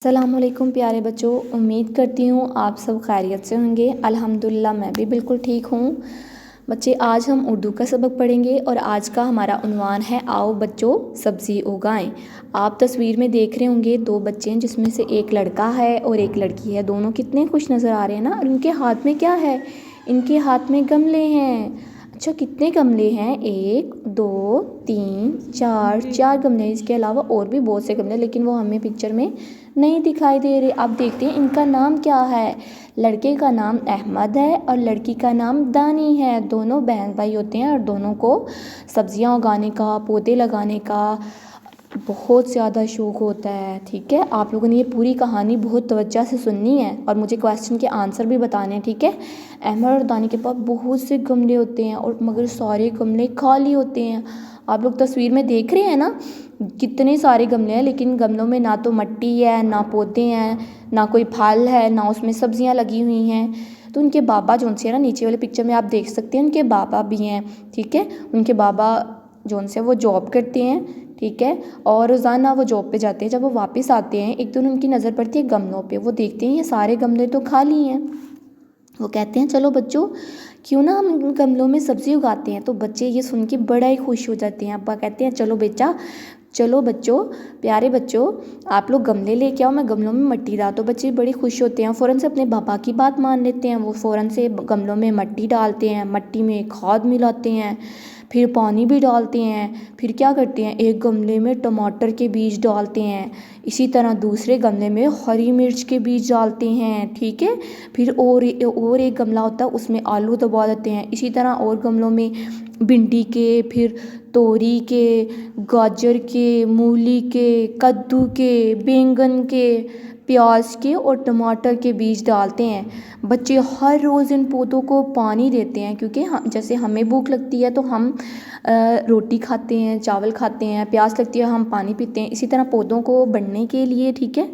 अस्सलामुअलैकुम प्यारे बच्चों, उम्मीद करती हूँ आप सब खैरियत से होंगे। अल्हम्दुलिल्लाह मैं भी बिल्कुल ठीक हूँ। बच्चे, आज हम उर्दू का सबक पढ़ेंगे और आज का हमारा उन्वान है आओ बच्चों सब्ज़ी उगाएं। आप तस्वीर में देख रहे होंगे दो बच्चे हैं जिसमें से एक लड़का है और एक लड़की है। दोनों कितने खुश नज़र आ रहे हैं ना। और उनके हाथ में क्या है? इनके हाथ में गमले हैं। अच्छा, कितने गमले हैं? 1 2 3 4 गमले हैं। इसके अलावा और भी बहुत से गमले, लेकिन वो हमें पिक्चर में नहीं दिखाई दे रहे। अब देखते हैं इनका नाम क्या है। लड़के का नाम अहमद है और लड़की का नाम दानी है। दोनों बहन भाई होते हैं और दोनों को सब्जियां उगाने का, पौधे लगाने का बहुत ज़्यादा शौक़ होता है। ठीक है, आप लोगों ने ये पूरी कहानी बहुत तवज्जो से सुननी है और मुझे क्वेश्चन के आंसर भी बताने हैं। ठीक है, अहमद और दानी के पास बहुत से गमले होते हैं और मगर सारे गमले खाली होते हैं। आप लोग तस्वीर में देख रहे हैं ना कितने सारे गमले हैं, लेकिन गमलों में ना तो मिट्टी है, ना पौधे हैं, ना कोई फल है, ना उसमें सब्जियां लगी हुई हैं। तो उनके बाबा जोन से है ना, नीचे वाले पिक्चर में आप देख सकते हैं उनके बाबा भी हैं। ठीक है, उनके बाबा जोन से वो जॉब करते हैं। ठीक है, और रोज़ाना वो जॉब पे जाते हैं। जब वो वापस आते हैं एक दिन उनकी नज़र पड़ती है गमलों पे। वो देखते हैं ये सारे गमले तो खाली हैं। वो कहते हैं चलो बच्चों क्यों ना हम गमलों में सब्ज़ी उगाते हैं। तो बच्चे ये सुन के बड़ा ही खुश हो जाते हैं। अब्बा कहते हैं चलो बच्चों, प्यारे बच्चों, आप लोग गमले लेके आओ, मैं गमलों में मिट्टी डाल। तो बच्चे बड़े खुश होते हैं, फ़ौरन से अपने पापा की बात मान लेते हैं। वो फ़ौरन से गमलों में मिट्टी डालते हैं, मिट्टी में खाद मिलाते हैं, फिर पानी भी डालते हैं। फिर क्या करते हैं, एक गमले में टमाटर के बीज डालते हैं, इसी तरह दूसरे गमले में हरी मिर्च के बीज डालते हैं। ठीक है, फिर और एक गमला होता है उसमें आलू दबा देते हैं। इसी तरह और गमलों में भिंडी के, फिर तोरी के, गाजर के, मूली के, कद्दू के, बैंगन के, प्याज के और टमाटर के बीज डालते हैं। बच्चे हर रोज़ इन पौधों को पानी देते हैं, क्योंकि जैसे हमें भूख लगती है तो हम रोटी खाते हैं, चावल खाते हैं, प्यास लगती है हम पानी पीते हैं। इसी तरह पौधों को बढ़ने के लिए, ठीक है,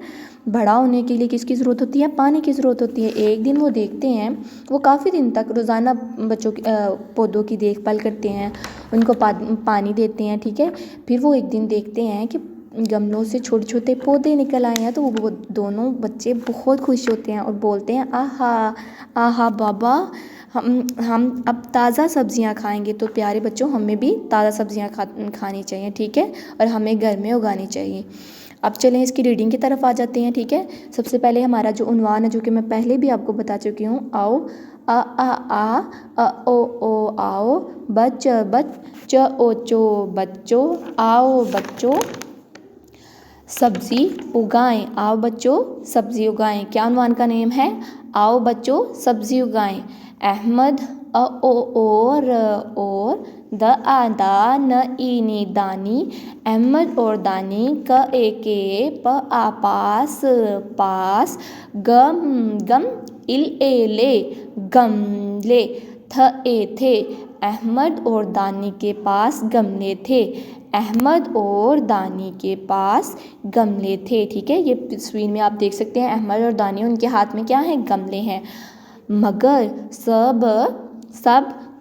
बड़ा होने के लिए किसकी ज़रूरत होती है? पानी की ज़रूरत होती है। एक दिन वो देखते हैं, वो काफ़ी दिन तक रोज़ाना बच्चों की पौधों की देखभाल करते हैं, उनको पानी देते हैं। ठीक है, फिर वो एक दिन देखते हैं कि गमलों से छोटे छोटे पौधे निकल आए हैं। तो वो दोनों बच्चे बहुत खुश होते हैं और बोलते हैं आहा आहा बाबा, हम अब ताज़ा सब्जियां खाएंगे। तो प्यारे बच्चों, हमें भी ताज़ा सब्जियां खानी चाहिए। ठीक है, और हमें घर में उगानी चाहिए। अब चलें इसकी रीडिंग की तरफ आ जाते हैं। ठीक है, सबसे पहले हमारा जो उन्वान है, जो कि मैं पहले भी आपको बता चुकी हूँ, आओ आ ओ आओ, बच ओ चो बच्चों, आओ बच्चों सब्ज़ी उगाएं। आओ बच्चों सब्ज़ी उगाएं। क्या उन्वान का नेम है? आओ बच्चों सब्ज़ी उगाएं। अहमद और द आ दा न ई नी दानी, अहमद और दानी क ए के प आ पास गम इल ए ले गमले थ ए थे। अहमद और दानी के पास गमले थे। अहमद और दानी के पास गमले थे। ठीक है, ये तस्वीर में आप देख सकते हैं अहमद और दानी, उनके हाथ में क्या है? गमले हैं। मगर सब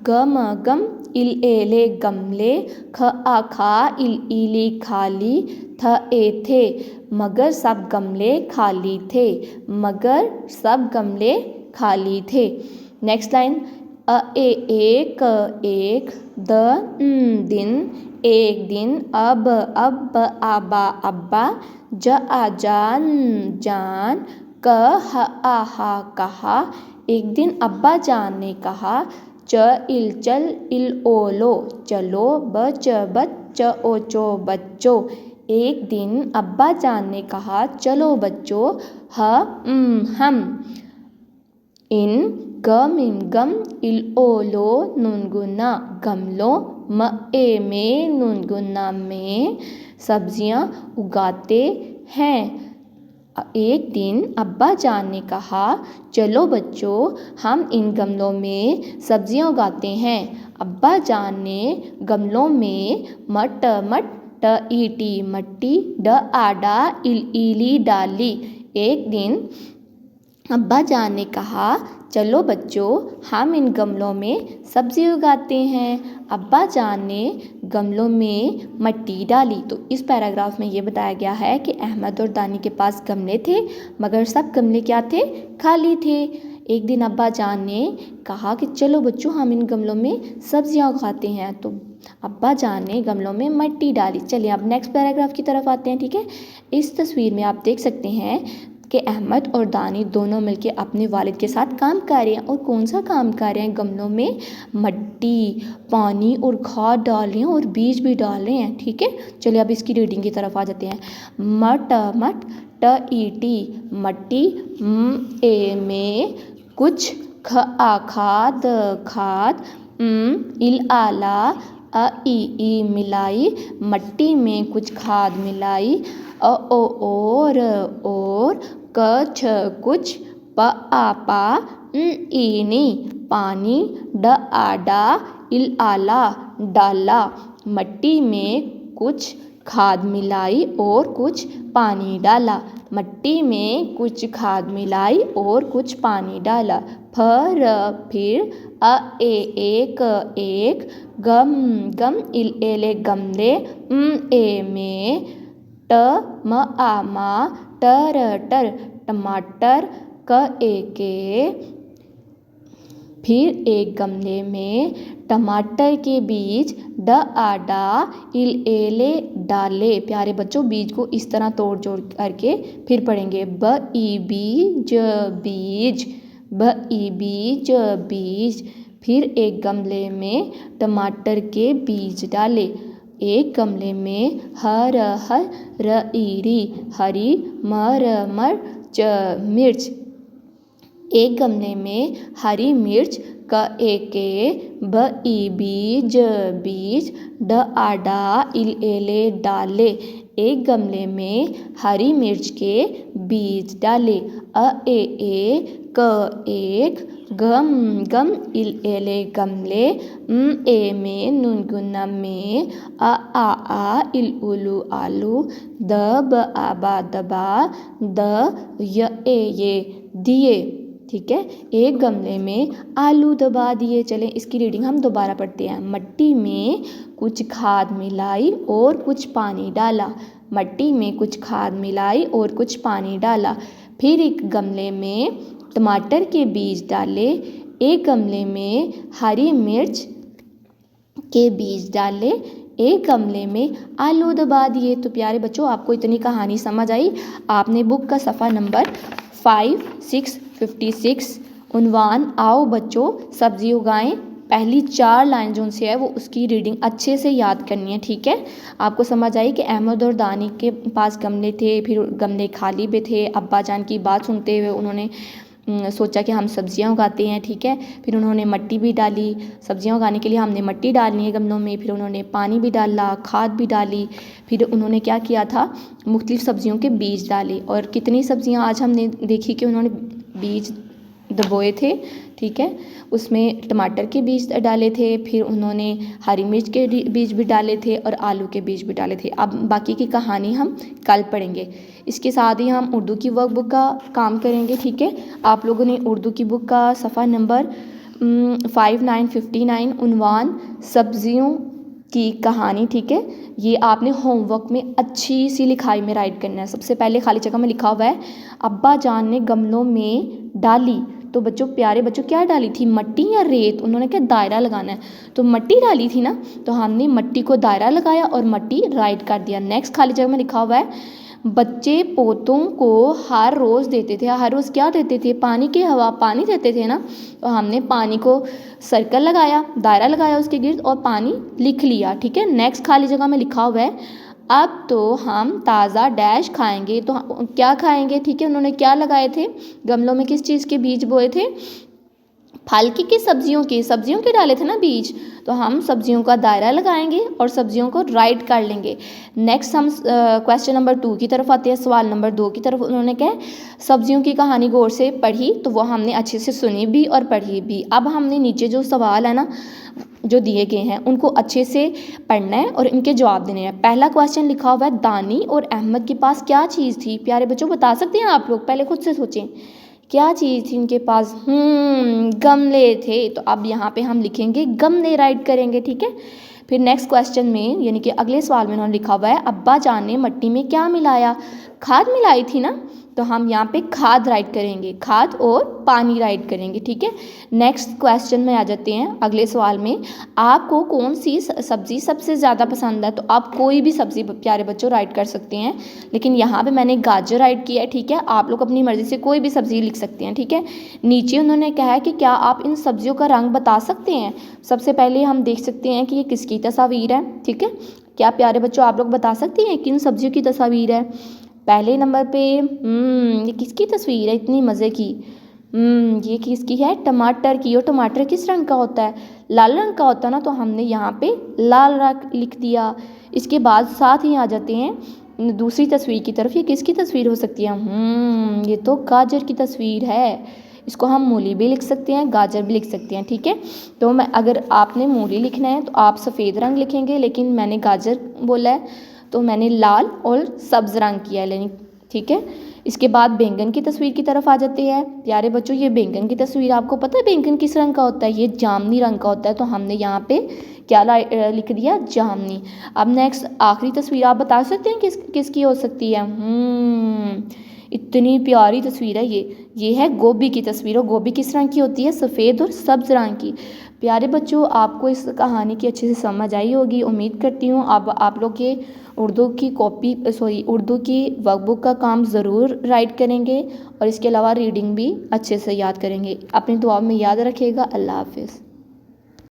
गम इल एले गमले ख आ खा इल इली खाली थ ए थे। मगर सब गमले खाली थे। मगर सब गमले खाली थे। नेक्स्ट लाइन, एक दिन, एक दिन, अब आबा अब्बा, जान कहा। एक दिन अब्बा जान ने कहा, चल इल ओलो, चलो बच ओ चो बच्चों। एक दिन अब्बा जान ने कहा, चलो बच्चों, हम इन गम इल ओलो नुनगुना, गमलों में नुनगुना में सब्जियां उगाते हैं। एक दिन अब्बा जान ने कहा, चलो बच्चों, हम इन गमलों में सब्जियां उगाते हैं। अब्बा जान ने गमलों में ईटी मट्टी, ड आडा इल इली डाली। एक दिन अब्बा जान ने कहा, चलो बच्चों, हम इन गमलों में सब्ज़ी उगाते हैं। अब्बा जान ने गमलों में मिट्टी डाली। तो इस पैराग्राफ में ये बताया गया है कि अहमद और दानी के पास गमले थे, मगर सब गमले क्या थे? खाली थे। एक दिन अब्बा जान ने कहा कि चलो बच्चों हम इन गमलों में सब्जियां उगाते हैं। तो अब्बा जान ने गमलों में मिट्टी डाली। चलिए अब नेक्स्ट पैराग्राफ की तरफ आते हैं। ठीक है, इस तस्वीर में आप देख सकते हैं कि अहमद और दानी दोनों मिलकर अपने वालिद के साथ काम कर रहे हैं। और कौन सा काम कर रहे हैं? गमलों में मिट्टी, पानी और खाद डाल रहे हैं और बीज भी डाल रहे हैं। ठीक है, चलिए अब इसकी रीडिंग की तरफ आ जाते हैं। मट ट ई टी मट्टी, ए में कुछ खाद खाद, इल आला अ ई मिलाई, मिट्टी में कुछ खाद मिलाई, और कछ कुछ, प आपा इनी पानी, ड आडा इल आला डाला, मिट्टी में कुछ खाद मिलाई और कुछ पानी डाला, मिट्टी में कुछ खाद मिलाई और कुछ पानी डाला, फिर एक गम इल एले गमले, ए में टमाटर क एके, फिर एक गमले में टमाटर के बीज, ड आडा इल एले डाले। प्यारे बच्चों बीज को इस तरह तोड़ जोड़ करके फिर पढ़ेंगे। ब ई बीज, फिर एक गमले में टमाटर के बीज डाले। एक गमले में हरी मिर्च, एक गमले में हरी मिर्च का एके, ब ई बीज, ड आडा इल एले डाले। एक गमले में हरी मिर्च के बीज डाले। क एक गम इल एले गमले, ए में नुनगुना में, आ इल उलू आलू, ब आबा दबा, ये दिए। ठीक है, एक गमले में आलू दबा दिए। चलें इसकी रीडिंग हम दोबारा पढ़ते हैं। मिट्टी में कुछ खाद मिलाई और कुछ पानी डाला, मिट्टी में कुछ खाद मिलाई और कुछ पानी डाला। फिर एक गमले में टमाटर के बीज डाले, एक गमले में हरी मिर्च के बीज डाले, एक गमले में आलू दबा दिए। तो प्यारे बच्चों आपको इतनी कहानी समझ आई। आपने बुक का सफ़ा नंबर 5656 उन्वान आओ बच्चों सब्जी उगाएं, पहली 4 लाइन जो उनसे है वो उसकी रीडिंग अच्छे से याद करनी है। ठीक है, आपको समझ आई कि अहमद और दानी के पास गमले थे, फिर गमले खाली भी थे। अब्बा जान की बात सुनते हुए उन्होंने सोचा कि हम सब्जियां उगाते हैं। ठीक है, फिर उन्होंने मिट्टी भी डाली। सब्जियां उगाने के लिए हमने मिट्टी डालनी है गमलों में। फिर उन्होंने पानी भी डाला, खाद भी डाली। फिर उन्होंने क्या किया था, मुख्तलिफ़ सब्जियों के बीज डाले। और कितनी सब्जियां आज हमने देखी कि उन्होंने बीज दबोए थे। ठीक है, उसमें टमाटर के बीज डाले थे, फिर उन्होंने हरी मिर्च के बीज भी डाले थे और आलू के बीज भी डाले थे। अब बाकी की कहानी हम कल पढ़ेंगे। इसके साथ ही हम उर्दू की वर्कबुक का काम करेंगे। ठीक है, आप लोगों ने उर्दू की बुक का सफ़ा नंबर 5959 उन्वान सब्जियों की कहानी, ठीक है, ये आपने होमवर्क में अच्छी सी लिखाई में राइट करना है। सबसे पहले खाली जगह में लिखा हुआ है अब्बा जान ने गमलों में डाली। तो बच्चों प्यारे बच्चों क्या डाली थी, मिट्टी या रेत? उन्होंने क्या दायरा लगाना है, तो मिट्टी डाली थी ना, तो हमने मिट्टी को दायरा लगाया और मिट्टी राइट कर दिया। नेक्स्ट खाली जगह में लिखा हुआ है बच्चे पोतों को हर रोज़ देते थे। हर रोज़ क्या देते थे, पानी की हवा, पानी देते थे ना, तो हमने पानी को सर्कल लगाया, दायरा लगाया उसके गिर्द और पानी लिख लिया। ठीक है, नेक्स्ट खाली जगह में लिखा हुआ है अब तो हम ताज़ा डैश खाएंगे। तो क्या खाएंगे, ठीक है, उन्होंने क्या लगाए थे गमलों में, किस चीज़ के बीज बोए थे, फल की सब्जियों के डाले थे ना बीज। तो हम सब्जियों का दायरा लगाएंगे और सब्जियों को राइट कर लेंगे। नेक्स्ट हम क्वेश्चन नंबर 2 की तरफ आते हैं, सवाल नंबर 2 की तरफ। उन्होंने क्या सब्जियों की कहानी गौर से पढ़ी, तो वो हमने अच्छे से सुनी भी और पढ़ी भी। अब हमने नीचे जो सवाल है ना जो दिए गए हैं उनको अच्छे से पढ़ना है और इनके जवाब देने हैं। पहला क्वेश्चन लिखा हुआ है दानी और अहमद के पास क्या चीज़ थी। प्यारे बच्चों बता सकते हैं आप लोग, पहले खुद से सोचें क्या चीज़ थी उनके पास। गमले थे। तो अब यहाँ पे हम लिखेंगे गमले, राइट करेंगे। ठीक है, फिर नेक्स्ट क्वेश्चन में यानी कि अगले सवाल में उन्होंने लिखा हुआ है अब्बा जान ने मिट्टी में क्या मिलाया, खाद मिलाई थी ना, तो हम यहाँ पे खाद राइट करेंगे, खाद और पानी राइट करेंगे, ठीक है। नेक्स्ट क्वेश्चन में आ जाते हैं अगले सवाल में, आपको कौन सी सब्ज़ी सबसे ज़्यादा पसंद है, तो आप कोई भी सब्ज़ी प्यारे बच्चों राइट कर सकते हैं, लेकिन यहाँ पे मैंने गाजर राइट किया है, ठीक है। आप लोग अपनी मर्ज़ी से कोई भी सब्ज़ी लिख सकते हैं, ठीक है। नीचे उन्होंने कहा है कि क्या आप इन सब्जियों का रंग बता सकते हैं। सबसे पहले हम देख सकते हैं कि ये किसकी तस्वीर है, ठीक है। क्या प्यारे बच्चों आप लोग बता सकते हैं किन सब्जियों की तस्वीर है। पहले नंबर पे ये किसकी तस्वीर है इतनी मज़े की, ये किसकी है, टमाटर की। और टमाटर किस रंग का होता है, लाल रंग का होता है ना, तो हमने यहाँ पे लाल रंग लिख दिया। इसके बाद साथ ही आ जाते हैं दूसरी तस्वीर की तरफ, ये किसकी तस्वीर हो सकती है, ये तो गाजर की तस्वीर है। इसको हम मूली भी लिख सकते हैं, गाजर भी लिख सकते हैं, ठीक है। तो मैं अगर आपने मूली लिखना है तो आप सफ़ेद रंग लिखेंगे, लेकिन मैंने गाजर बोला है तो मैंने लाल और सब्ज़ रंग किया है लेकिन, ठीक है। इसके बाद बैंगन की तस्वीर की तरफ आ जाते हैं। प्यारे बच्चों ये बैंगन की तस्वीर आपको पता है बैंगन किस रंग का होता है, ये जामुनी रंग का होता है, तो हमने यहाँ पे क्या लिख दिया, जामुनी। अब नेक्स्ट आखिरी तस्वीर आप बता सकते हैं किसकी हो सकती है। इतनी प्यारी तस्वीर है ये है गोभी की तस्वीर। और गोभी किस रंग की होती है, सफ़ेद और सब्ज़ रंग की। प्यारे बच्चों आपको इस कहानी की अच्छे से समझ आई होगी, उम्मीद करती हूँ। अब आप लोग ये उर्दू की वर्कबुक का काम ज़रूर राइट करेंगे और इसके अलावा रीडिंग भी अच्छे से याद करेंगे। अपनी दुआ में याद रखिएगा। अल्लाह हाफिज़।